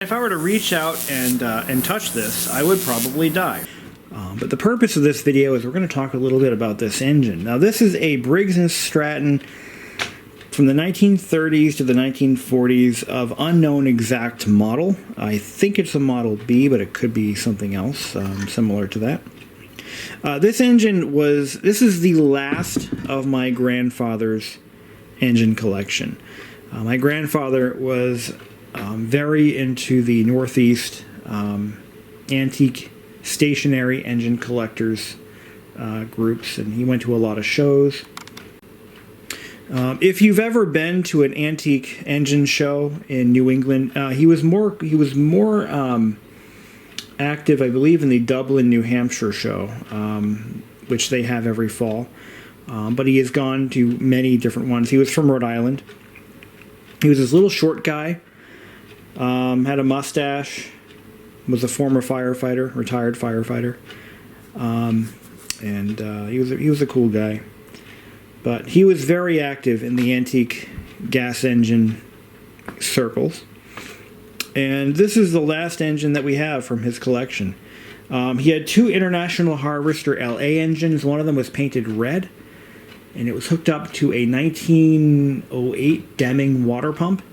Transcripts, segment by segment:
If I were to reach out and touch this, I would probably die. But the purpose of this video is we're going to talk a little bit about this engine. Now this is a Briggs and Stratton from the 1930s to the 1940s of unknown exact model. I think it's a Model B, but it could be something else similar to that. This is the last of my grandfather's engine collection. My grandfather was very into the Northeast antique stationary engine collectors groups, and he went to a lot of shows. If you've ever been to an antique engine show in New England, he was more active, I believe, in the Dublin, New Hampshire show, which they have every fall. But he has gone to many different ones. He was from Rhode Island. He was this little short guy, had a mustache, was a former firefighter, retired firefighter, and he was a cool guy. But he was very active in the antique gas engine circles. And this is the last engine that we have from his collection. He had two International Harvester LA engines. One of them was painted red, and it was hooked up to a 1908 Deming water pump.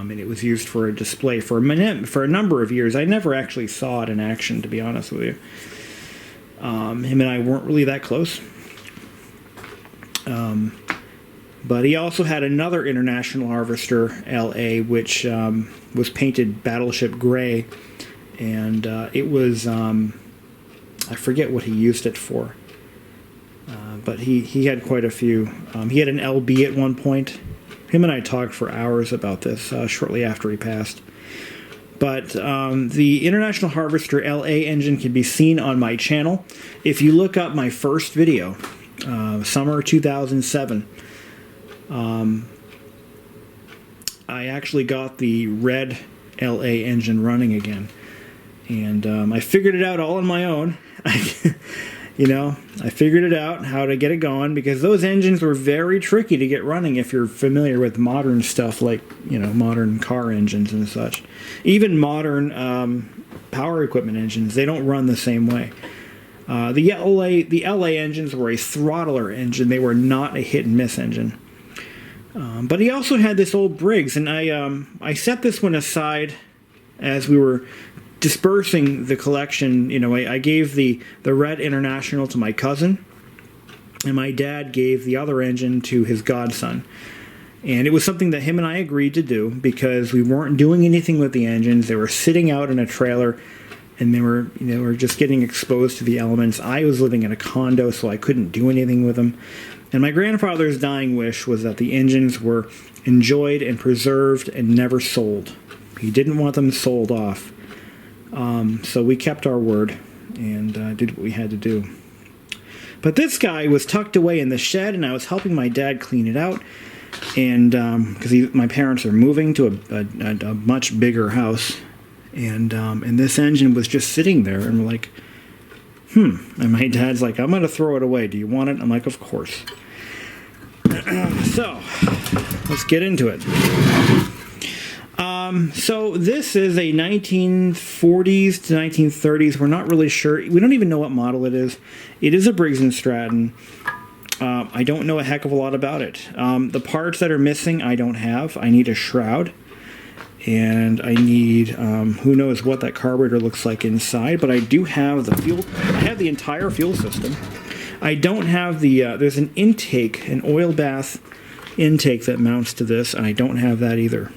And it was used for a display for a number of years. I never actually saw it in action, to be honest with you. Him and I weren't really that close. But he also had another International Harvester LA, which was painted battleship gray, and it was I forget what he used it for, but he had quite a few. He had an LB at one point. Him and I talked for hours about this shortly after he passed. But the International Harvester LA engine can be seen on my channel. If you look up my first video, summer 2007, I actually got the red LA engine running again. And I figured it out all on my own. I figured it out how to get it going, because those engines were very tricky to get running if you're familiar with modern stuff like, modern car engines and such. Even modern power equipment engines, they don't run the same way. The LA engines were a throttler engine. They were not a hit-and-miss engine. But he also had this old Briggs, and I set this one aside as we were dispersing the collection. I gave the Red International to my cousin, and my dad gave the other engine to his godson. And it was something that him and I agreed to do because we weren't doing anything with the engines. They were sitting out in a trailer, and they were just getting exposed to the elements. I was living in a condo, so I couldn't do anything with them. And my grandfather's dying wish was that the engines were enjoyed and preserved and never sold. He didn't want them sold off. So we kept our word and did what we had to do. But this guy was tucked away in the shed, and I was helping my dad clean it out. And because my parents are moving to a much bigger house, and this engine was just sitting there, and we're like, And my dad's like, I'm going to throw it away. Do you want it? I'm like, of course. So let's get into it. So this is a 1940s to 1930s. We're not really sure. We don't even know what model it is. It is a Briggs and Stratton. I don't know a heck of a lot about it. The parts that are missing, I don't have. I need a shroud. And I need, who knows what that carburetor looks like inside. But I do have the fuel. I have the entire fuel system. I don't have the, there's an intake, an oil bath intake that mounts to this. And I don't have that either.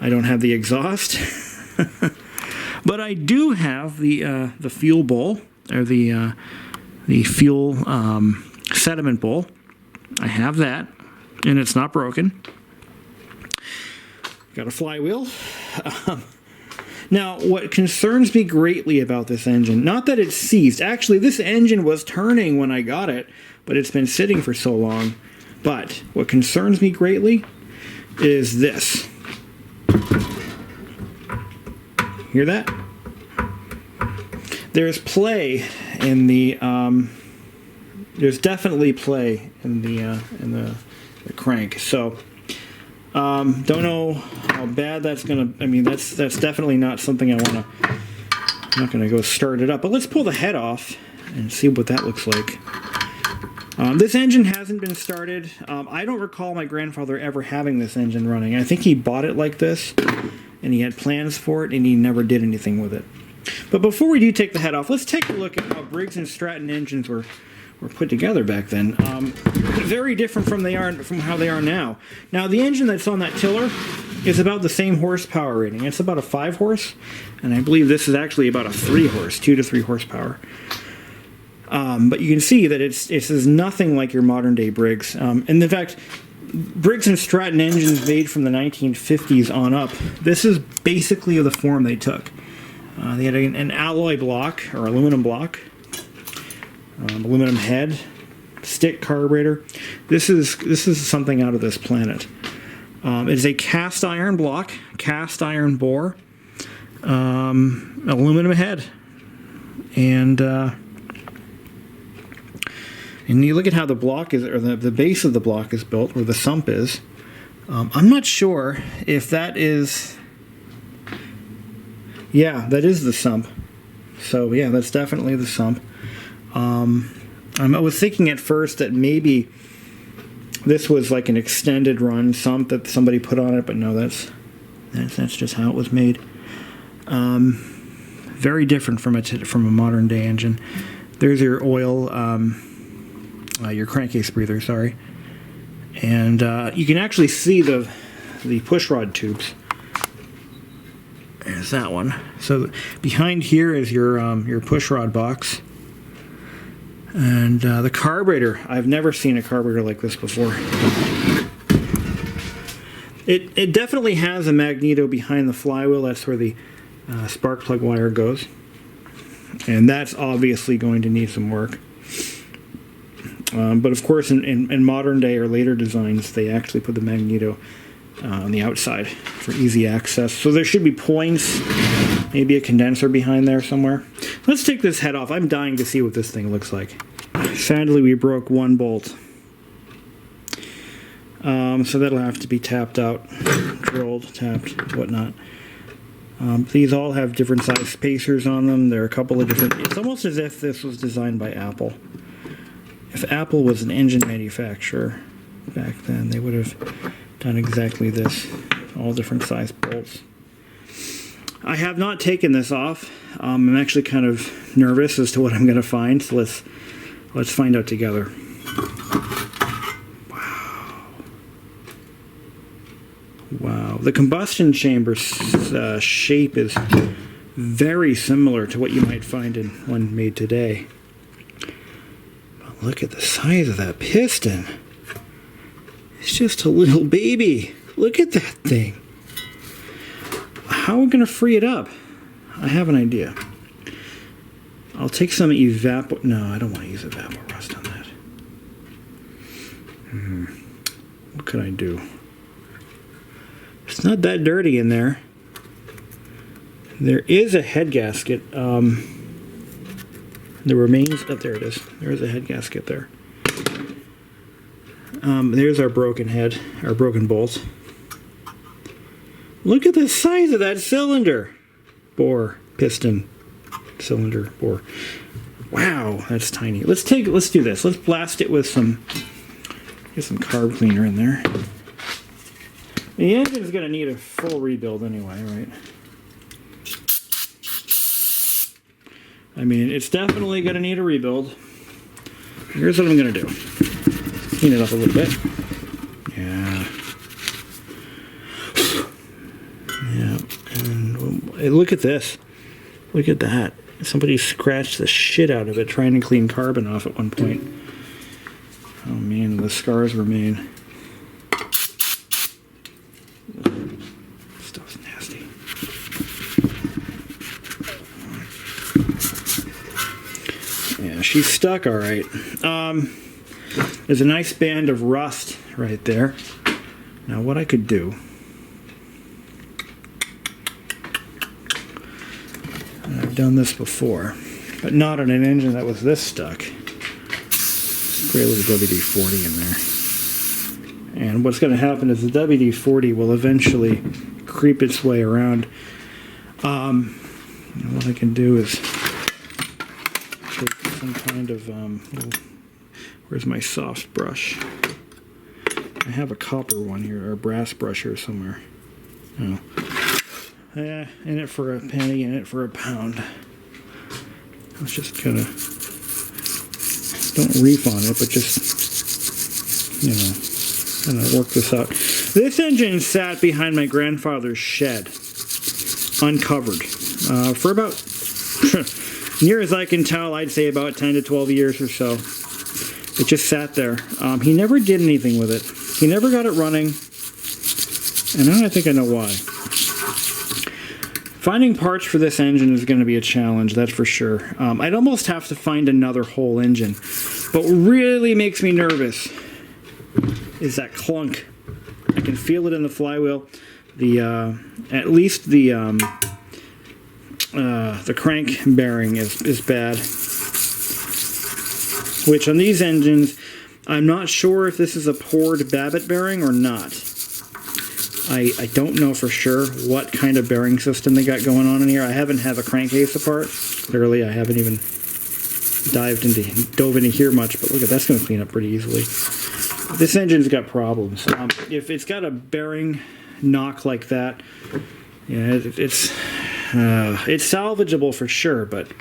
I don't have the exhaust, but I do have the fuel bowl, or the fuel sediment bowl. I have that, and it's not broken. Got a flywheel. Now, what concerns me greatly about this engine, not that it's seized. Actually, this engine was turning when I got it, but it's been sitting for so long. But what concerns me greatly is this. Hear that? There's play in the there's definitely play in the crank. So Don't know how bad that's gonna. I mean, that's definitely not something I want to. I'm not gonna go start it up, but let's pull the head off and see what that looks like. This engine hasn't been started. I don't recall my grandfather ever having this engine running. I think he bought it like this, and he had plans for it, and he never did anything with it. But before we do take the head off, let's take a look at how Briggs and Stratton engines were put together back then. Very different from how they are now. Now, the engine that's on that tiller is about the same horsepower rating. It's about a 5 horse, and I believe this is actually about a 3 horse, 2 to 3 horsepower. But you can see that it is nothing like your modern day Briggs. And in fact, Briggs and Stratton engines made from the 1950s on up, this is basically the form they took. They had an alloy block, or aluminum block, aluminum head, stick carburetor. This is something out of this planet. It is a cast iron block, cast iron bore, aluminum head, and you look at how the block is, or the base of the block is built, where the sump is. I'm not sure if that is. Yeah, that is the sump. So yeah, that's definitely the sump. I was thinking at first that maybe this was like an extended run sump that somebody put on it, but no, that's just how it was made. Very different from a modern day engine. There's your oil, your crankcase breather, sorry, and you can actually see the pushrod tubes. There's that one. So behind here is your pushrod box. And the carburetor. I've never seen a carburetor like this before. It definitely has a magneto behind the flywheel. That's where the spark plug wire goes. And that's obviously going to need some work. But of course, in modern day or later designs, they actually put the magneto on the outside for easy access. So there should be points, maybe a condenser behind there somewhere. Let's take this head off. I'm dying to see what this thing looks like. Sadly, we broke one bolt. So that'll have to be tapped out, drilled, tapped, whatnot. These all have different size spacers on them. There are a couple of different. It's almost as if this was designed by Apple. If Apple was an engine manufacturer back then, they would have done exactly this. All different size bolts. I have not taken this off. I'm actually kind of nervous as to what I'm going to find. So let's find out together. Wow. The combustion chamber shape is very similar to what you might find in one made today. But look at the size of that piston. It's just a little baby. Look at that thing. How are we going to free it up? I have an idea. I'll take some No, I don't want to use evapor rust on that. What could I do? It's not that dirty in there. There is a head gasket. The remains. Oh, there it is. There is a head gasket there. There's our broken head, our broken bolt. Look at the size of that cylinder. Bore, piston, cylinder, bore. Wow, that's tiny. Let's do this. Let's blast it with get some carb cleaner in there. The engine's gonna need a full rebuild anyway, right? I mean, it's definitely gonna need a rebuild. Here's what I'm gonna do. Clean it up a little bit. Yeah. Yeah. And look at this. Look at that. Somebody scratched the shit out of it trying to clean carbon off at one point. Oh man, the scars remain. Stuff's nasty. Yeah, she's stuck all right. There's a nice band of rust right there. Now what I could do, and I've done this before, but not on an engine that was this stuck. Spray a little WD-40 in And what's going to happen is the WD-40 will eventually creep its way around. What I can do is take some kind of, where's my soft brush? I have a copper one here, or a brass brush here somewhere. Oh. Yeah, in it for a penny, in it for a pound. Let's just kind of, don't reef on it, but just, you know, kind of work this out. This engine sat behind my grandfather's shed, uncovered, for about, near as I can tell, I'd say about 10 to 12 years or so. It just sat there. He never did anything with it. He never got it running, and now I think I know why. Finding parts for this engine is going to be a challenge, that's for sure. I'd almost have to find another whole engine. But what really makes me nervous is that clunk. I can feel it in the flywheel. At least the crank bearing is bad. Which on these engines, I'm not sure if this is a poured Babbitt bearing or not. I don't know for sure what kind of bearing system they got going on in here. I haven't had a crankcase apart. Clearly, I haven't even dove into here much, but look at that's going to clean up pretty easily. This engine's got problems. If it's got a bearing knock like that, yeah, it's salvageable for sure, but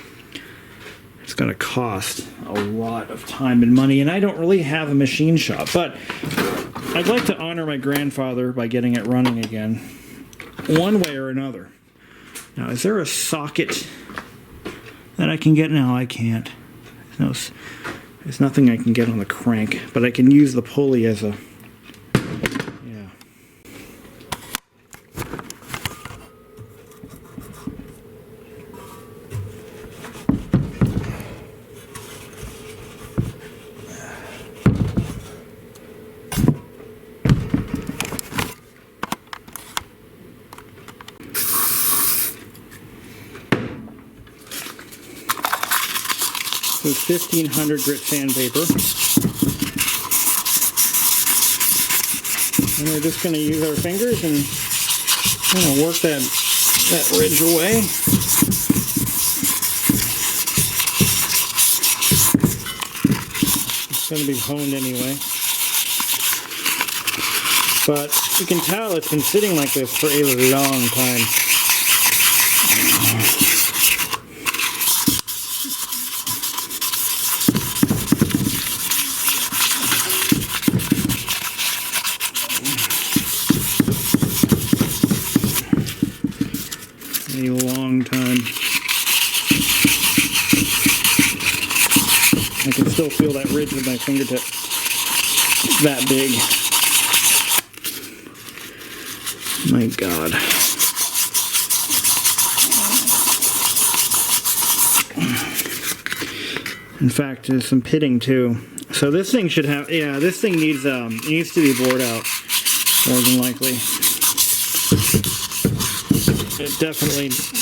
it's going to cost a lot of time and money, and I don't really have a machine shop, but I'd like to honor my grandfather by getting it running again, one way or another. Now, is there a socket that I can get? No, I can't. There's nothing I can get on the crank, but I can use the pulley as a... yeah. So it's 1500 grit sandpaper. And we're just going to use our fingers and kind of work that ridge away. It's going to be honed anyway. But you can tell it's been sitting like this for a long time. A long time. I can still feel that ridge with my fingertip. It's that big. My God. In fact, there's some pitting too. So this thing should have, yeah, this thing needs to be bored out, more than likely. It definitely needs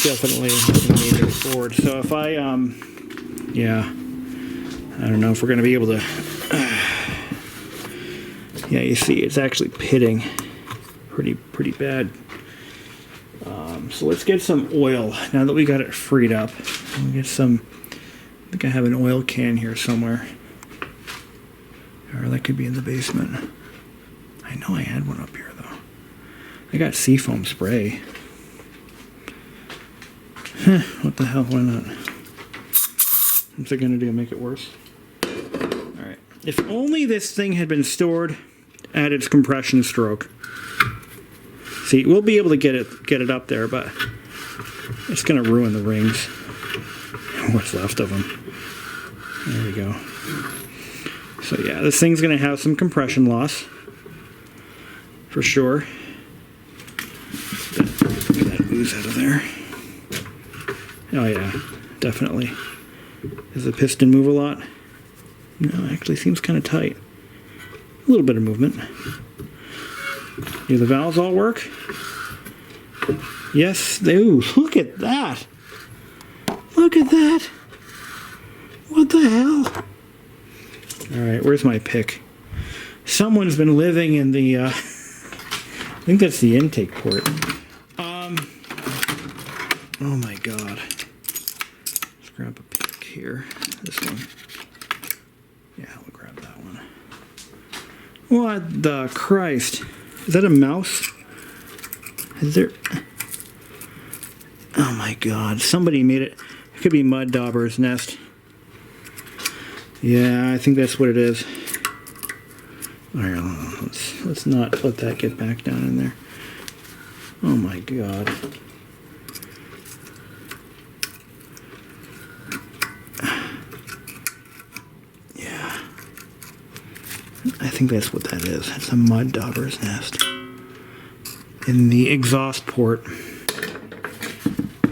to be bored. So if I, yeah, I don't know if we're going to be able to, yeah, you see, it's actually pitting pretty bad. So let's get some oil, now that we got it freed up. We'll get some, I think I have an oil can here somewhere. Or that could be in the basement. I know I had one up here, though. I got seafoam spray. What the hell, why not? What's it gonna do, make it worse? Alright. If only this thing had been stored at its compression stroke. See, we'll be able to get it up there, but it's gonna ruin the rings. What's left of them. There we go. So yeah, this thing's gonna have some compression loss. For sure. Get that ooze out of there. Oh yeah, definitely. Does the piston move a lot? No, it actually seems kind of tight. A little bit of movement. Do the valves all work? Yes, they do. Look at that. Look at that. What the hell? Alright, where's my pick? someone's been living in the, I think that's the intake port. Oh my God. Let's grab a pick here. This one. Yeah, we'll grab that one. What the Christ? Is that a mouse? Is there... Oh my God. Somebody made it. It could be mud dauber's nest. Yeah, I think that's what it is. All right, let's not let that get back down in there. Oh my God. Yeah. I think that's what that is. It's a mud dauber's nest. In the exhaust port.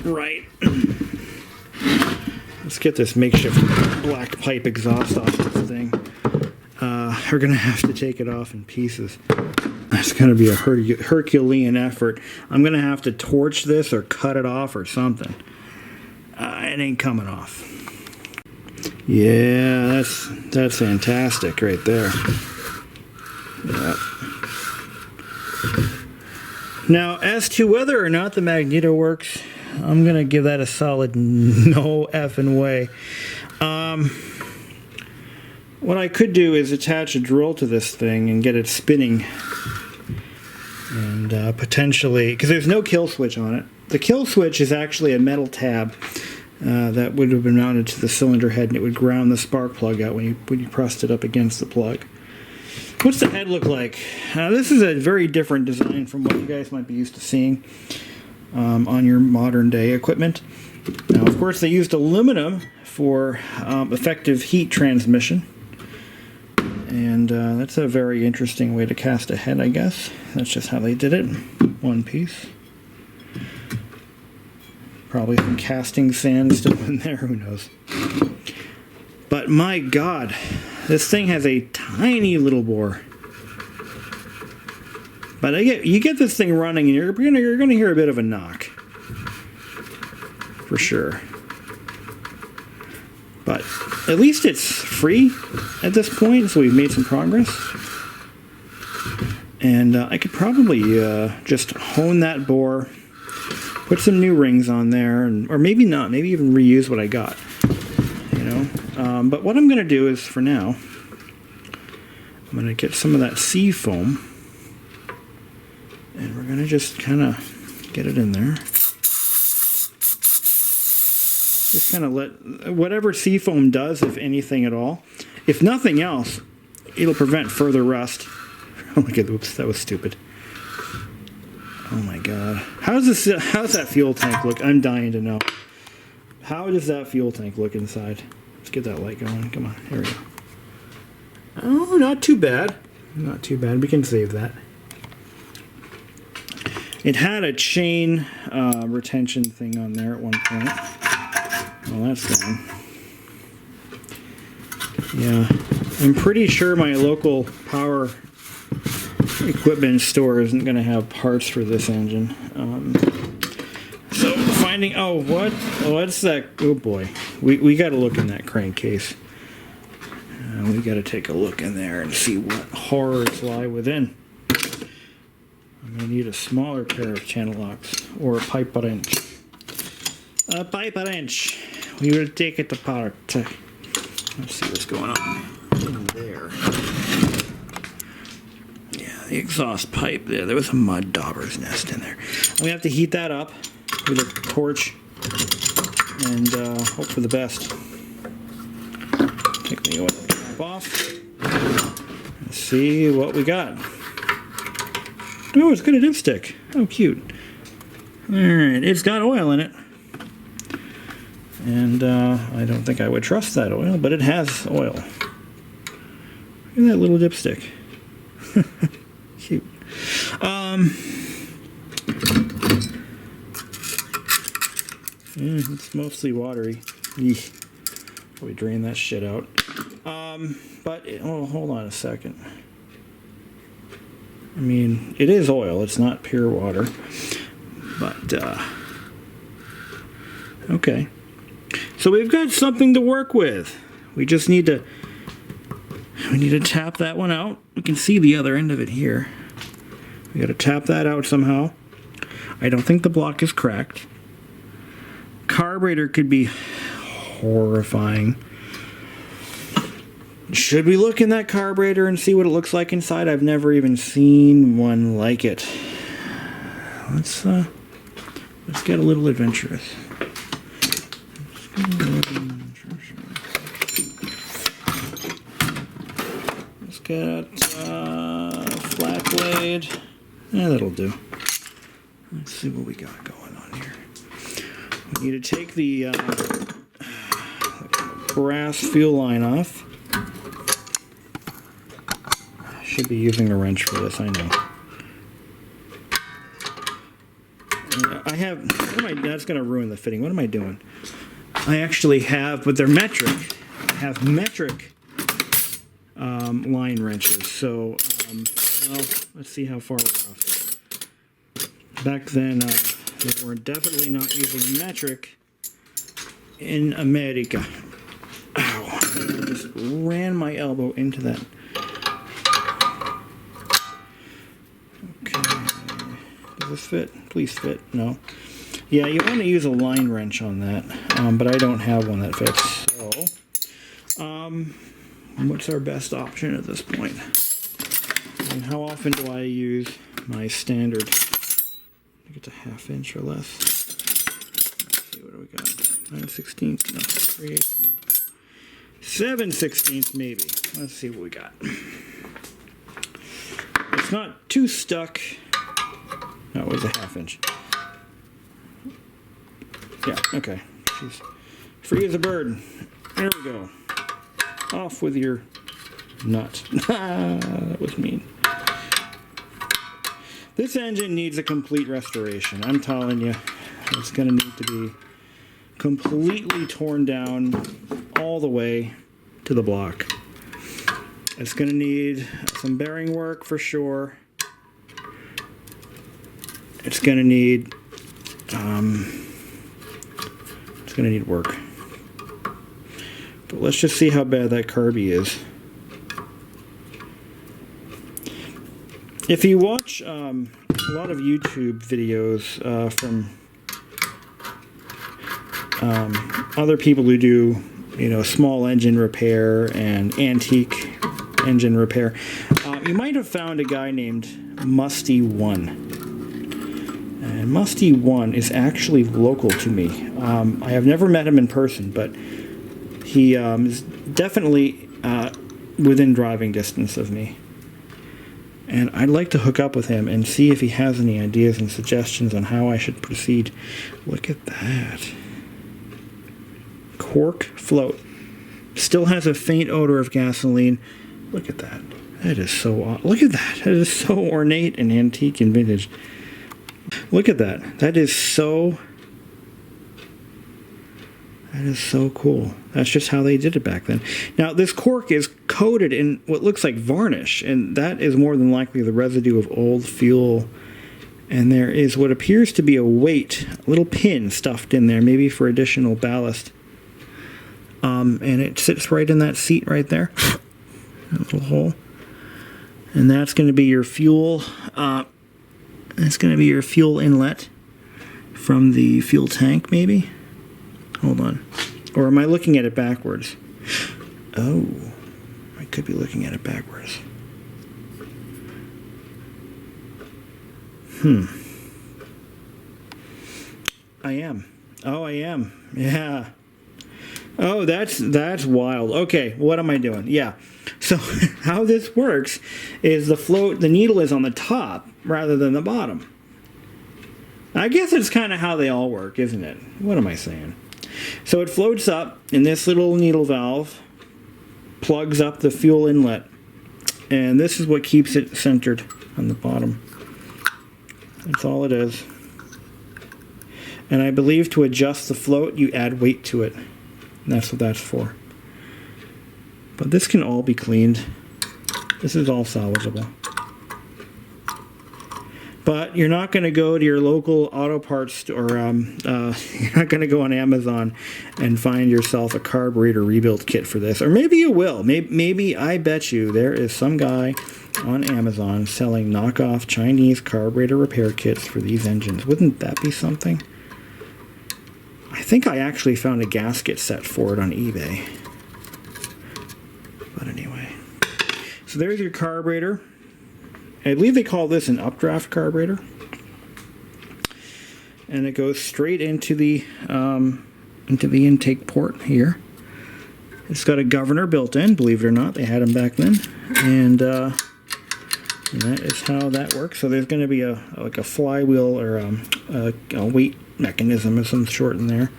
Right. Let's get this makeshift black pipe exhaust off this thing. We're going to have to take it off in pieces. It's going to be a Herculean effort. I'm going to have to torch this or cut it off or something. It ain't coming off. Yeah, that's fantastic right there. Yep. Now, as to whether or not the magneto works, I'm going to give that a solid no effing way. What I could do is attach a drill to this thing and get it spinning. And potentially, because there's no kill switch on it. The kill switch is actually a metal tab that would have been mounted to the cylinder head, and it would ground the spark plug out when you pressed it up against the plug. What's the head look like? This is a very different design from what you guys might be used to seeing on your modern day equipment. Now, of course, they used aluminum for effective heat transmission. And that's a very interesting way to cast a head, I guess. That's just how they did it. One piece. Probably some casting sand still in there, who knows. But my God, this thing has a tiny little bore. But you get this thing running and you're gonna hear a bit of a knock. For sure. But at least it's free at this point, so we've made some progress. And I could probably just hone that bore, put some new rings on there, or maybe not, maybe even reuse what I got. You know. But what I'm going to do is, for now, I'm going to get some of that sea foam, and we're going to just kind of get it in there. Just kind of let whatever seafoam does, if anything at all, if nothing else, it'll prevent further rust. Oh my God, oops, that was stupid. Oh my God. How's that fuel tank look? I'm dying to know. How does that fuel tank look inside? Let's get that light going. Come on, here we go. Oh, not too bad. Not too bad. We can save that. It had a chain retention thing on there at one point. Well, that's gone. Yeah, I'm pretty sure my local power equipment store isn't going to have parts for this engine. So finding, what's that? Oh boy, we got to look in that crankcase. We got to take a look in there and see what horrors lie within. I'm going to need a smaller pair of channel locks or a pipe wrench. A pipe wrench. We will take it apart. Let's see what's going on in there. Yeah, the exhaust pipe there. There was a mud dauber's nest in there. I'm going to have to heat that up with a torch and hope for the best. Take the oil cap off. Let's see what we got. Oh, it's got a dipstick. Oh, cute. Alright, it's got oil in it. And I don't think I would trust that oil, but it has oil. Look at that little dipstick. Cute. It's mostly watery. Eek. Probably drain that shit out. Hold on a second. I mean, it is oil. It's not pure water. But, okay. So we've got something to work with. We just need to we need to tap that one out. We can see the other end of it here. We got to tap that out somehow. I don't think the block is cracked. Carburetor could be horrifying. Should we look in that carburetor and see what it looks like inside? I've never even seen one like it. Let's get a little adventurous. Let's get flat blade. Yeah, that'll do. Let's see what we got going on here. We need to take the brass fuel line off. Should be using a wrench for this, I know. I have, that's going to ruin the fitting. What am I doing? I actually have, but they're metric. I have metric line wrenches. So, well, let's see how far we're off. Back then, they were definitely not using metric in America. Ow. I just ran my elbow into that. Does this fit? Please fit. No. Yeah, you want to use a line wrench on that, but I don't have one that fits. So, what's our best option at this point? And how often do I use my standard? I think it's a 1/2 inch or less. Let's see, what do we got? 9/16? No. 3/8? No. 7/16 maybe. Let's see what we got. It's not too stuck. No, it was a 1/2 inch. Yeah, okay. She's free as a bird. There we go. Off with your nut. That was mean. This engine needs a complete restoration. I'm telling you, it's going to need to be completely torn down all the way to the block. It's going to need some bearing work for sure. It's going to need work. But let's just see how bad that carby is. If you watch a lot of YouTube videos from other people who do, small engine repair and antique engine repair, you might have found a guy named Musty One. And Musty One is actually local to me. I have never met him in person, but he is definitely within driving distance of me. And I'd like to hook up with him and see if he has any ideas and suggestions on how I should proceed. Look at that. Cork float. Still has a faint odor of gasoline. Look at that. That is so odd. Look at that. That is so ornate and antique and vintage. Look at that. That is so cool. That's just how they did it back then. Now, this cork is coated in what looks like varnish, and that is more than likely the residue of old fuel. And there is what appears to be a weight, a little pin stuffed in there, maybe for additional ballast. And it sits right in that seat right there. A little hole. And that's going to be your fuel. That's going to be your fuel inlet from the fuel tank, maybe? Hold on. Or am I looking at it backwards? Oh, I could be looking at it backwards. I am. Oh, I am. Yeah. Oh, that's wild. Okay, what am I doing? Yeah. So how this works is the needle is on the top rather than the bottom. I guess it's kind of how they all work, isn't it? What am I saying? So it floats up, and this little needle valve plugs up the fuel inlet. And this is what keeps it centered on the bottom. That's all it is. And I believe to adjust the float, you add weight to it. And that's what that's for. But this can all be cleaned. This is all salvageable. But you're not going to go to your local auto parts store, you're not going to go on Amazon and find yourself a carburetor rebuild kit for this. Or maybe you will. Maybe I bet you there is some guy on Amazon selling knockoff Chinese carburetor repair kits for these engines. Wouldn't that be something? I think I actually found a gasket set for it on eBay. But anyway. So there's your carburetor. I believe they call this an updraft carburetor. And it goes straight into the intake port here. It's got a governor built in, believe it or not. They had them back then. And that is how that works. So there's going to be like a flywheel or a weight mechanism of some sort in there.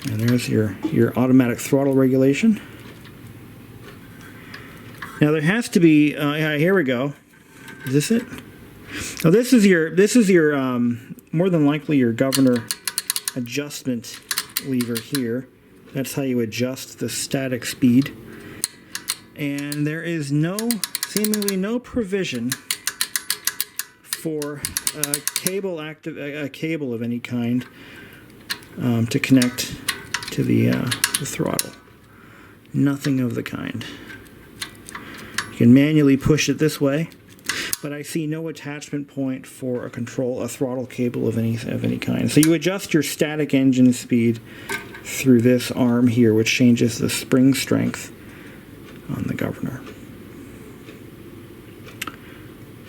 And there's your automatic throttle regulation. Now there has to be, yeah, here we go. Is this it? Now this is your more than likely your governor adjustment lever here. That's how you adjust the static speed. And there is seemingly no provision for a cable of any kind to connect to the throttle. Nothing of the kind. You can manually push it this way. But I see no attachment point for a throttle cable of any kind. So you adjust your static engine speed through this arm here, which changes the spring strength on the governor.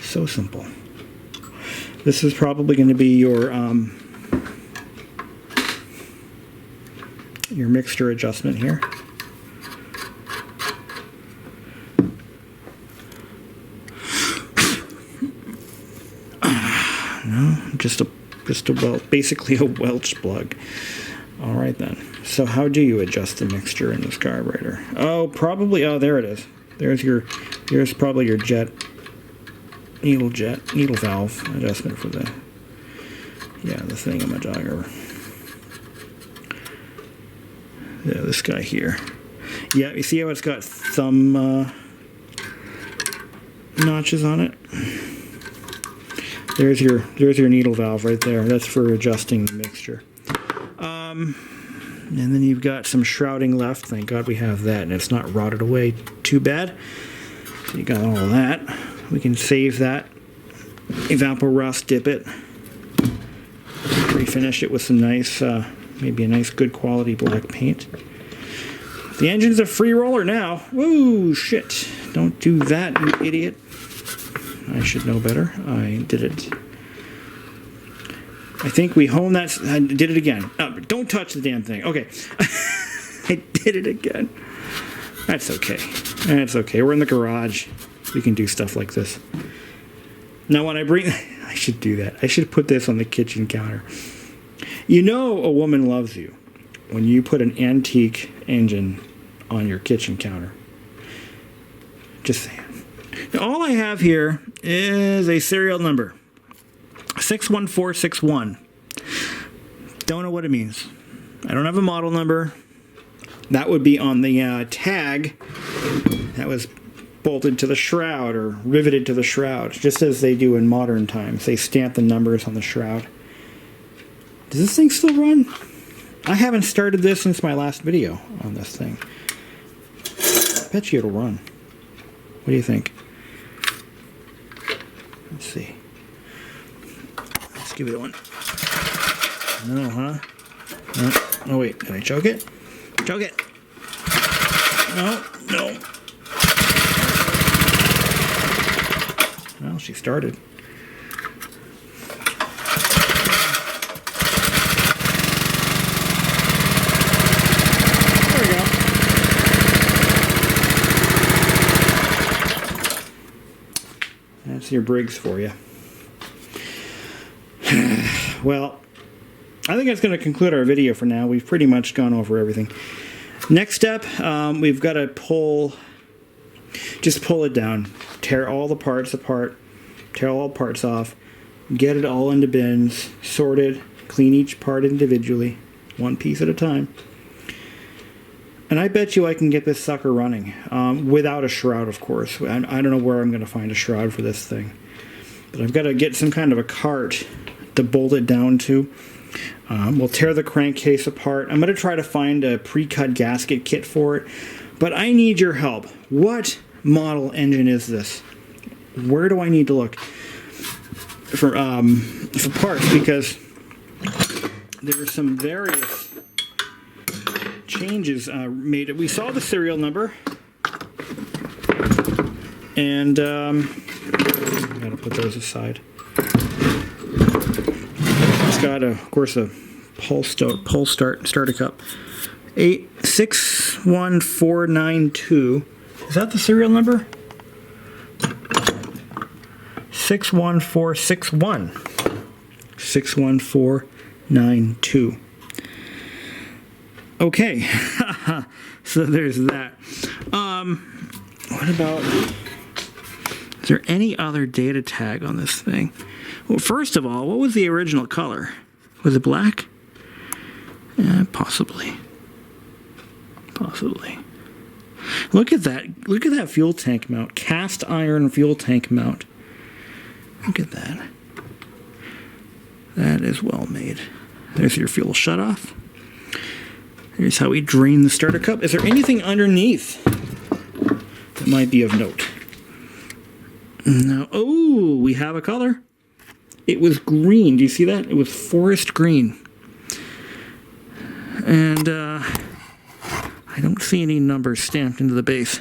So simple. This is probably going to be your mixture adjustment here. Basically a Welch plug. All right then. So how do you adjust the mixture in this carburetor? Oh, probably. Oh, there it is. Here's probably your needle valve adjustment for the thingamajigger. Yeah, this guy here. Yeah, you see how it's got thumb notches on it? There's your needle valve right there. That's for adjusting the mixture. And then you've got some shrouding left. Thank God we have that, and it's not rotted away too bad. So you got all of that. We can save that. Evapor-Rust, dip it. Refinish it with some nice, maybe a nice good quality black paint. The engine's a free roller now. Woo, shit. Don't do that, you idiot. I should know better. I did it. I think we honed that. I did it again. Don't touch the damn thing. Okay. I did it again. That's okay. That's okay. We're in the garage. We can do stuff like this. Now when I should do that. I should put this on the kitchen counter. You know a woman loves you when you put an antique engine on your kitchen counter. Just saying. Now, all I have here is a serial number. 61461. Don't know what it means. I don't have a model number. That would be on the tag that was bolted to the shroud or riveted to the shroud, just as they do in modern times. They stamp the numbers on the shroud. Does this thing still run? I haven't started this since my last video on this thing. I bet you it'll run. What do you think? Let's see. Let's give it one. No, huh? No. Oh, wait. Did I choke it? Choke it. No. No. Well, she started. There we go. That's your Briggs for you. Well, I think that's going to conclude our video for now. We've pretty much gone over everything. Next step, we've got to just pull it down. Tear all the parts apart. Tear all the parts off. Get it all into bins. Sorted. Clean each part individually. One piece at a time. And I bet you I can get this sucker running. Without a shroud, of course. I don't know where I'm going to find a shroud for this thing. But I've got to get some kind of a cart to bolt it down to. We'll tear the crankcase apart. I'm going to try to find a pre-cut gasket kit for it. But I need your help. What model engine is this? Where do I need to look for parts? Because there are some various changes made. We saw the serial number. And I gotta put those aside. It's got, of course, a pull start starter cup. 61492. Is that the serial number? 61461. 61492. Okay, so there's that. What about? Is there any other data tag on this thing? Well, first of all, what was the original color? Was it black? Possibly. Possibly. Look at that. Look at that fuel tank mount. Cast iron fuel tank mount. Look at that. That is well made. There's your fuel shutoff. Here's how we drain the starter cup. Is there anything underneath that might be of note? No. Oh, we have a color. It was green. Do you see that? It was forest green. And I don't see any numbers stamped into the base.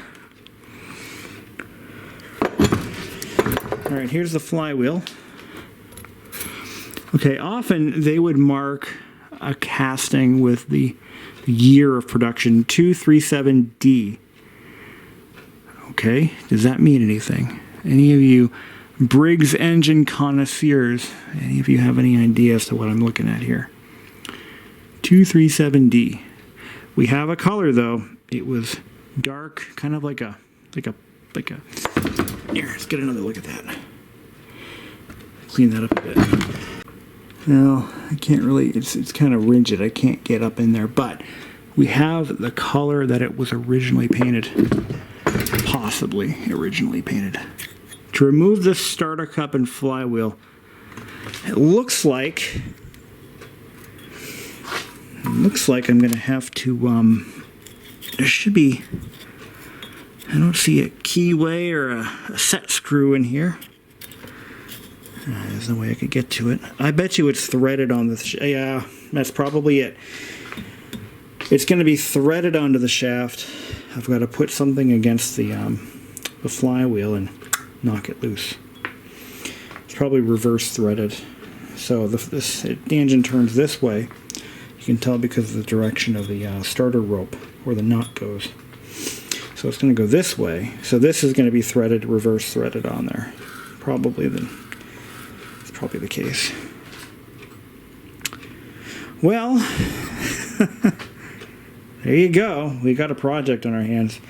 All right, here's the flywheel. Okay, often they would mark a casting with the year of production, 237D. Okay, does that mean anything? Any of you Briggs engine connoisseurs, any of you have any idea as to what I'm looking at here? 237D. We have a color though. It was dark, kind of like a. Here, let's get another look at that. Clean that up a bit. Well, I can't really. It's kind of rigid. I can't get up in there, but we have the color that it was originally painted. Possibly originally painted. To remove this starter cup and flywheel, it looks like I'm going to have to, there should be, I don't see a keyway or a set screw in here. There's no way I could get to it. I bet you it's threaded on the, yeah, that's probably it. It's going to be threaded onto the shaft. I've got to put something against the flywheel and knock it loose. It's probably reverse threaded. So the engine turns this way. You can tell because of the direction of the starter rope where the knot goes. So it's going to go this way. So this is going to be threaded, reverse threaded on there. It's probably the case. Well, there you go. We got a project on our hands.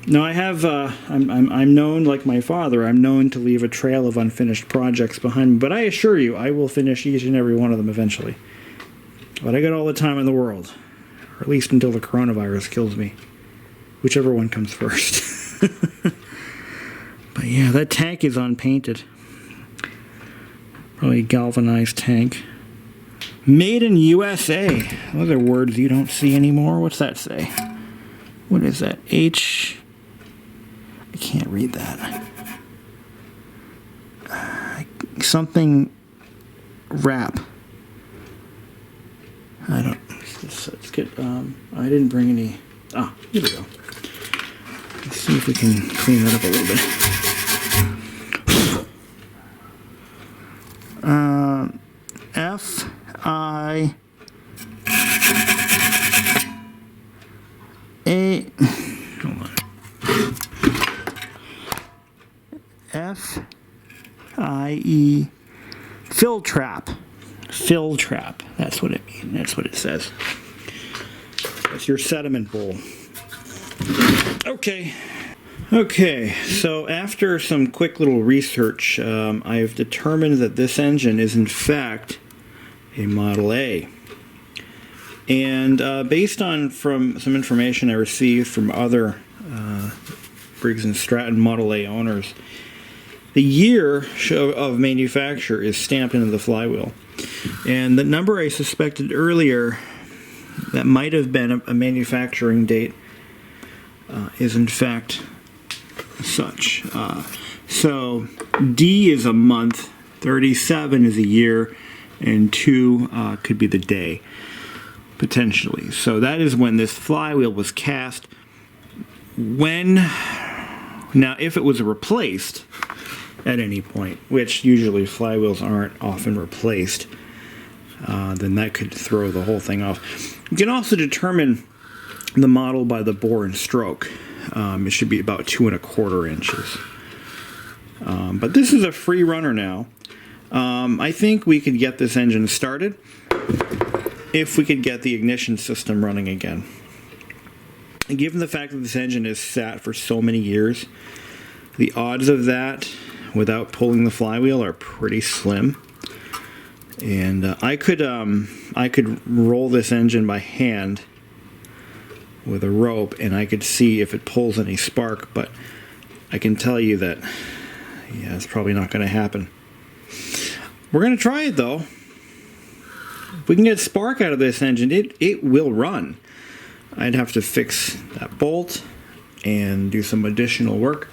Now I have, I'm known, like my father, I'm known to leave a trail of unfinished projects behind me, but I assure you, I will finish each and every one of them eventually. But I got all the time in the world, or at least until the coronavirus kills me, whichever one comes first. But yeah, that tank is unpainted. Probably a galvanized tank. Made in USA. Those are words you don't see anymore. What's that say? What is that? I can't read that. Something wrap. I don't. Let's get. I didn't bring any. Ah, here we go. Let's see if we can clean that up a little bit. F-I-A. Hold on. F-I-E. Fill trap. Fill trap. That's what it means. That's what it says. That's your sediment bowl. Okay. Okay, so after some quick little research, I've determined that this engine is in fact a Model A. And based on from some information I received from other Briggs and Stratton Model A owners, the year of manufacture is stamped into the flywheel. And the number I suspected earlier that might have been a manufacturing date is in fact such. So D is a month, 37 is a year, and 2 could be the day, potentially. So that is when this flywheel was cast. Now, if it was replaced at any point, which usually flywheels aren't often replaced, then that could throw the whole thing off. You can also determine the model by the bore and stroke. It should be about 2 1/4 inches. But this is a free runner now. I think we could get this engine started if we could get the ignition system running again. And given the fact that this engine is sat for so many years, the odds of that without pulling the flywheel are pretty slim. And I could roll this engine by hand with a rope, and I could see if it pulls any spark, but I can tell you that, yeah, it's probably not going to happen. We're going to try it, though. If we can get spark out of this engine, it will run. I'd have to fix that bolt and do some additional work.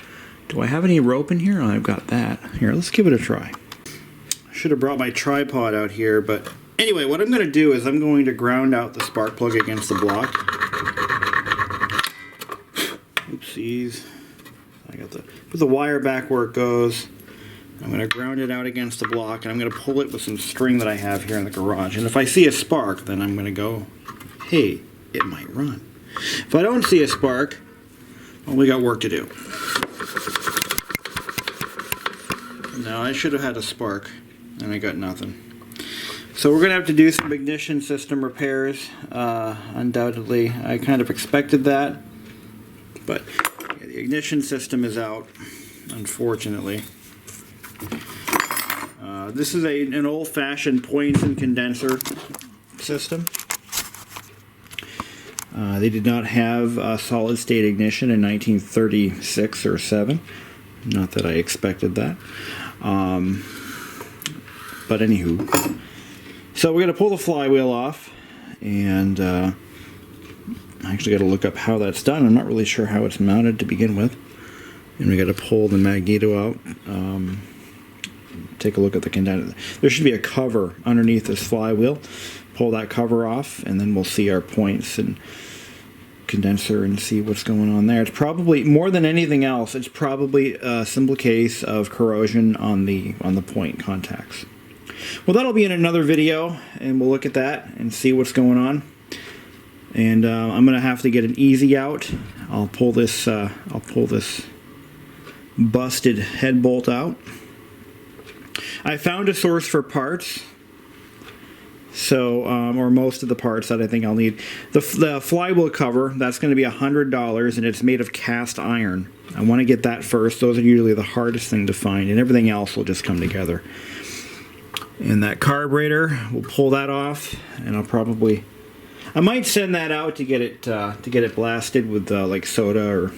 Do I have any rope in here? Oh, I've got that. Here, let's give it a try. I should have brought my tripod out here, but anyway, what I'm going to do is I'm going to ground out the spark plug against the block. Oopsies. I got put the wire back where it goes. I'm going to ground it out against the block, and I'm going to pull it with some string that I have here in the garage. And if I see a spark, then I'm going to go, hey, it might run. If I don't see a spark, well, we got work to do. No, I should have had a spark, and I got nothing. So we're going to have to do some ignition system repairs, undoubtedly. I kind of expected that, but yeah, the ignition system is out, unfortunately. This is an old-fashioned Poynton condenser system. They did not have solid-state ignition in 1936 or 7. Not that I expected that. But anywho. So we're going to pull the flywheel off, and I actually got to look up how that's done. I'm not really sure how it's mounted to begin with. And we got to pull the magneto out. Take a look at the condenser. There should be a cover underneath this flywheel. Pull that cover off, and then we'll see our points and condenser and see what's going on there. It's probably, more than anything else, it's probably a simple case of corrosion on the point contacts. Well, that'll be in another video, and we'll look at that and see what's going on. And I'm gonna have to get an easy out. I'll pull this busted head bolt out. I found a source for parts. So, or most of the parts that I think I'll need. The flywheel cover, that's going to be $100, and it's made of cast iron. I want to get that first. Those are usually the hardest thing to find, and everything else will just come together. And that carburetor, we'll pull that off, and I might send that out to get it blasted with like soda or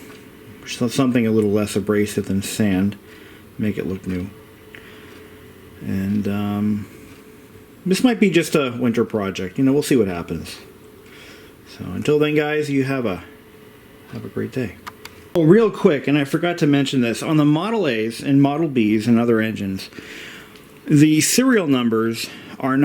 something a little less abrasive than sand, make it look new. And this might be just a winter project. You know, we'll see what happens. So until then, guys, you have a great day. Oh, real quick, and I forgot to mention this, on the Model A's and Model B's and other engines, the serial numbers are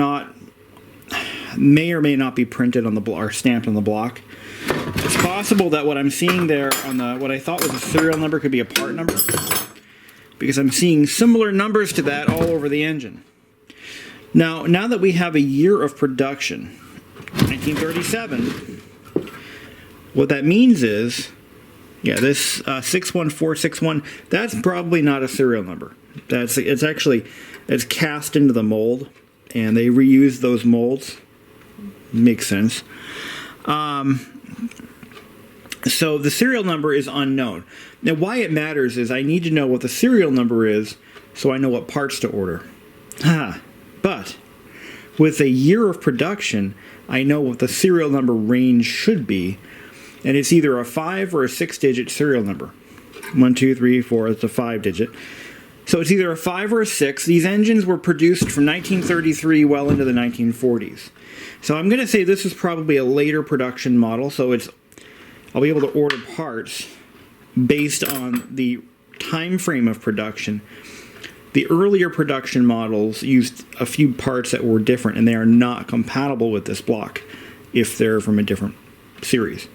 may or may not be printed on the or stamped on the block. It's possible that what I'm seeing there on what I thought was a serial number could be a part number, because I'm seeing similar numbers to that all over the engine. Now that we have a year of production, 1937, what that means is, yeah, this 61461, that's probably not a serial number. It's cast into the mold, and they reuse those molds. Makes sense. So the serial number is unknown. Now, why it matters is I need to know what the serial number is so I know what parts to order. But with a year of production, I know what the serial number range should be, and it's either a 5 or a 6-digit serial number. 1, 2, 3, 4, it's a 5-digit. So it's either a 5 or a 6. These engines were produced from 1933 well into the 1940s. So I'm going to say this is probably a later production model, so I'll be able to order parts based on the time frame of production. The earlier production models used a few parts that were different, and they are not compatible with this block if they're from a different series.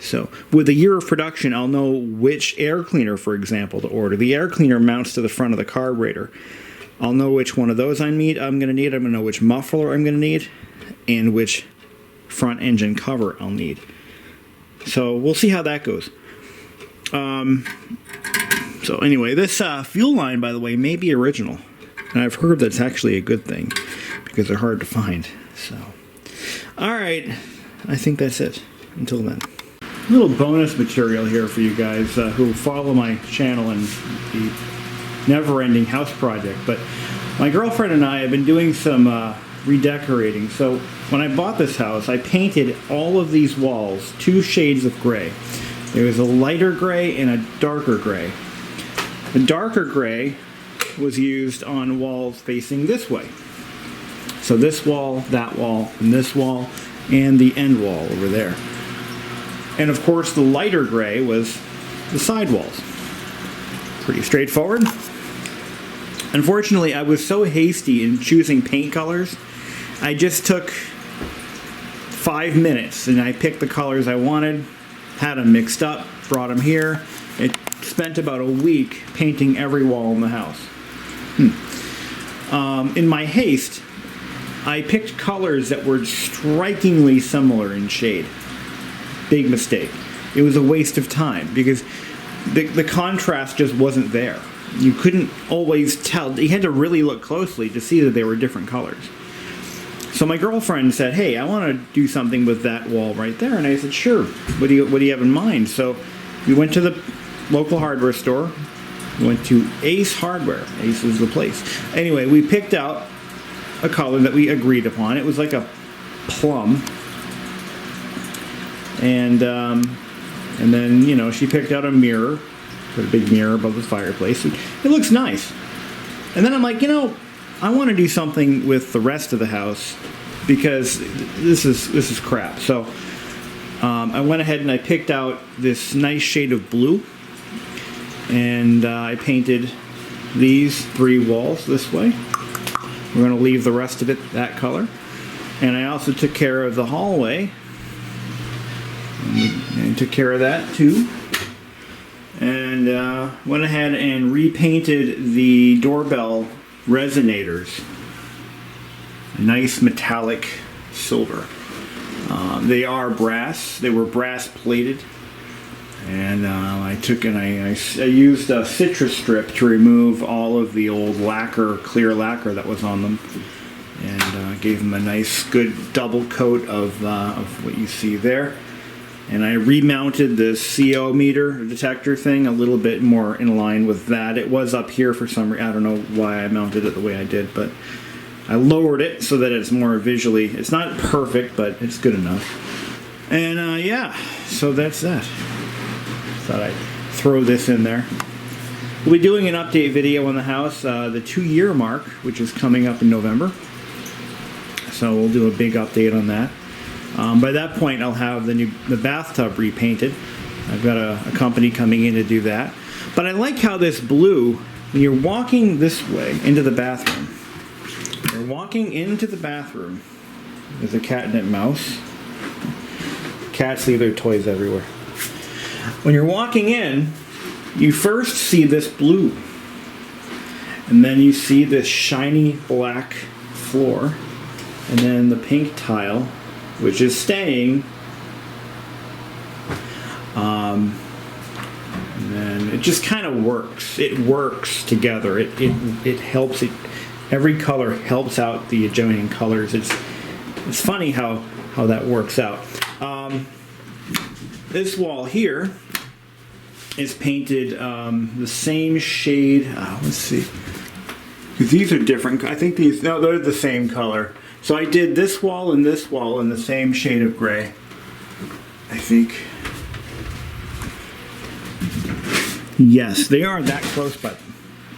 So with the year of production, I'll know which air cleaner, for example, to order. The air cleaner mounts to the front of the carburetor. I'll know which one of those I'm going to need. I'm going to know which muffler I'm going to need and which front engine cover I'll need. So we'll see how that goes. So anyway, this fuel line, by the way, may be original. And I've heard that's actually a good thing because they're hard to find. So, all right, I think that's it. Until then. A little bonus material here for you guys who follow my channel and the never-ending house project. But my girlfriend and I have been doing some redecorating. So when I bought this house, I painted all of these walls 2 shades of gray. There was a lighter gray and a darker gray. The darker gray was used on walls facing this way. So this wall, that wall, and this wall, and the end wall over there. And of course the lighter gray was the side walls. Pretty straightforward. Unfortunately, I was so hasty in choosing paint colors, I just took 5 minutes and I picked the colors I wanted, had them mixed up, brought them here. It spent about a week painting every wall in the house. In my haste, I picked colors that were strikingly similar in shade. Big mistake. It was a waste of time because the contrast just wasn't there. You couldn't always tell. You had to really look closely to see that they were different colors. So my girlfriend said, "Hey, I want to do something with that wall right there." And I said, "Sure. What do you have in mind?" So we went to the local hardware store. We went to Ace Hardware. Ace was the place. Anyway, we picked out a color that we agreed upon. It was like a plum. And then, you know, she picked out a mirror, put a big mirror above the fireplace. It looks nice. And then I'm like, you know, I want to do something with the rest of the house because this is crap. So I went ahead and I picked out this nice shade of blue, and I painted these 3 walls this way. We're going to leave the rest of it that color. And I also took care of the hallway. And took care of that too. And went ahead and repainted the doorbell resonators. A nice metallic silver. They are brass. They were brass plated. And I used a citrus strip to remove all of the old lacquer, clear lacquer that was on them. And gave them a nice good double coat of what you see there. And I remounted the CO meter detector thing a little bit more in line with that. It was up here for some reason. I don't know why I mounted it the way I did, but I lowered it so that it's more visually. It's not perfect, but it's good enough. And yeah, so that's that. Thought I'd throw this in there. We'll be doing an update video on the house, the 2-year mark, which is coming up in November. So we'll do a big update on that. By that point, I'll have the bathtub repainted. I've got a company coming in to do that. But I like how this blue, when you're walking this way into the bathroom, you're walking into the bathroom. There's a cat and a mouse. Cats leave their toys everywhere. When you're walking in, you first see this blue. And then you see this shiny black floor. And then the pink tile, which is staying. And then it just kind of works. It works together. It helps. Every color helps out the adjoining colors. It's funny how that works out. This wall here is painted the same shade. Let's see. Because these are different. I think these, no, they're the same color. So I did this wall in the same shade of gray. I think. Yes, they are that close, but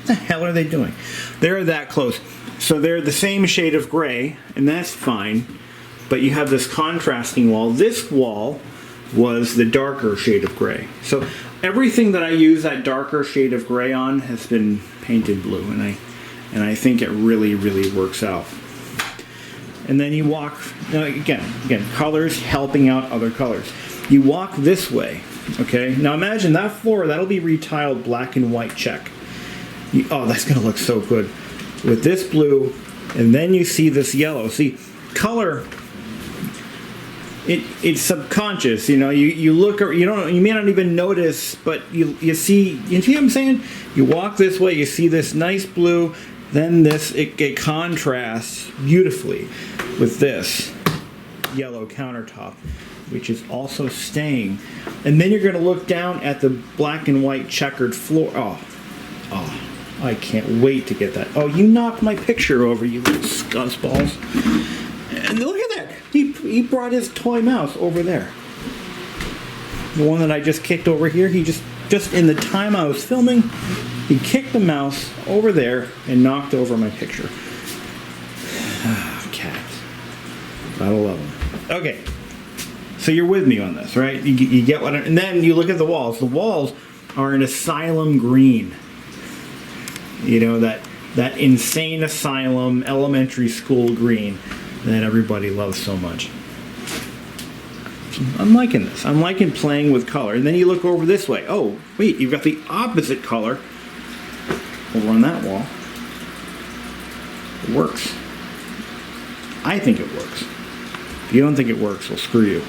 What the hell are they doing? They're that close. So they're the same shade of gray, and that's fine. But you have this contrasting wall. This wall was the darker shade of gray. So everything that I use that darker shade of gray on has been painted blue, and I think it really, really works out. And then you walk, again, colors helping out other colors. You walk this way, okay? Now imagine that floor, that'll be retiled black and white check. Oh, that's gonna look so good. With this blue, and then you see this yellow. See, color, it's subconscious, you know. You look, you may not even notice, but you see what I'm saying? You walk this way, you see this nice blue, then this, it contrasts beautifully with this yellow countertop, which is also staying. And then you're going to look down at the black and white checkered floor. Oh, I can't wait to get that. Oh, you knocked my picture over, you little scuzzballs. And look at that. He brought his toy mouse over there. The one that I just kicked over here, he just in the time I was filming, he kicked the mouse over there and knocked over my picture. Cats. Gotta love them. Okay. So you're with me on this, right? You get what and then you look at the walls. The walls are an asylum green. You know, that insane asylum elementary school green that everybody loves so much. I'm liking this. I'm liking playing with color. And then you look over this way. Oh, wait, you've got the opposite color over on that wall. It works. I think it works. If you don't think it works, well, screw you.